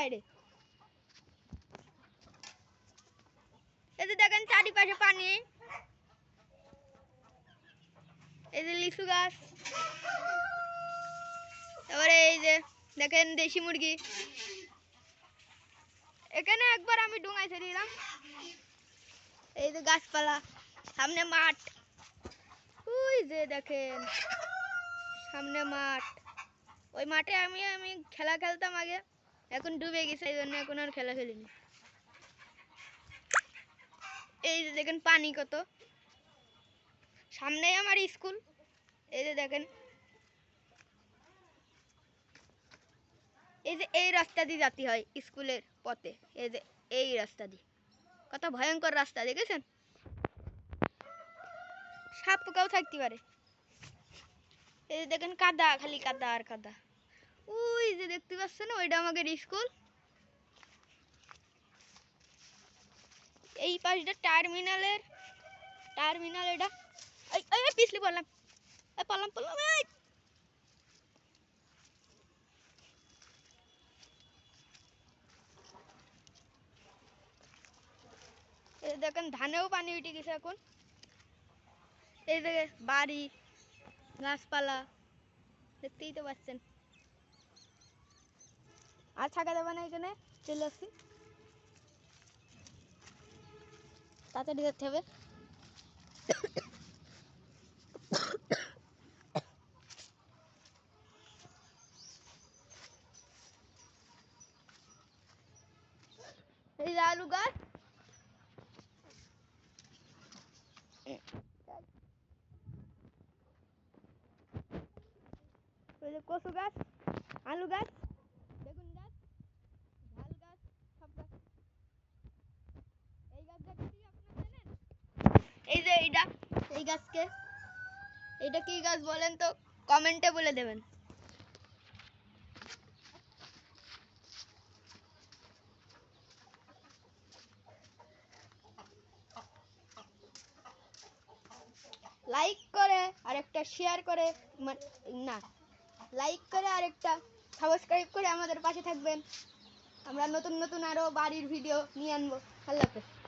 বাইরে। এই যে দেখেন চারিপাশে পানি, এই যে লিচু গাছ, তারপরে এই যে দেখেন দেশি মুরগি। এখানে একবার আমি ডুঙাই ছেড়েছিলাম। এই যে গাছপালা, সামনে মাঠ, ওই যে দেখেন সামনে মাঠ। ওই মাঠে আমি খেলা খেলতাম আগে, এখন ডুবে গেছে, এই জন্য এখন আর খেলা খেলিনি। এই যে দেখেন পানি কত, সামনেই আমার স্কুল। এই যে দেখেন, এই যে এই রাস্তা দিয়ে যেতে হয় স্কুলের পথে। এই যে এই রাস্তা দিয়ে, কত ভয়ঙ্কর রাস্তা দেখেছেন, সাপ পোকাও থাকতে পারে। এই যে দেখেন কাদা, খালি কাদা আর কাদা। ওই যে দেখতে পাচ্ছেন, ওইটা আমাদের স্কুল। এই পাশটা টার্মিনাল, এটা পিছলি পড়লাম, পড়লাম। এই দেখেন ধানেও পানি উঠে গেছে এখন। এই যে বাড়ি, গাছপালা দেখতেই তো পাচ্ছেন। আর থাকা যাবে না, এখানে চলে আসছি, তাড়াতাড়ি যেতে হবে। এই যে আলু গাছ, ওই যে কচু গাছ, আলু গাছ, বেগুন গাছ, ঝাল গাছ, সব গাছ। এই গাছ দেখতে আপনারা জানেন? এই যে এই গাছকে, এটা কি গাছ বলেন তো কমেন্টে বলে দেবেন। লাইক করে আরেকটা শেয়ার করে, না, লাইক করে আরেকটা সাবস্ক্রাইব করে আমাদের পাশে থাকবেন। আমরা নতুন নতুন আরো বাড়ির ভিডিও নিয়ে আনবো। আল্লাহ হাফেজ।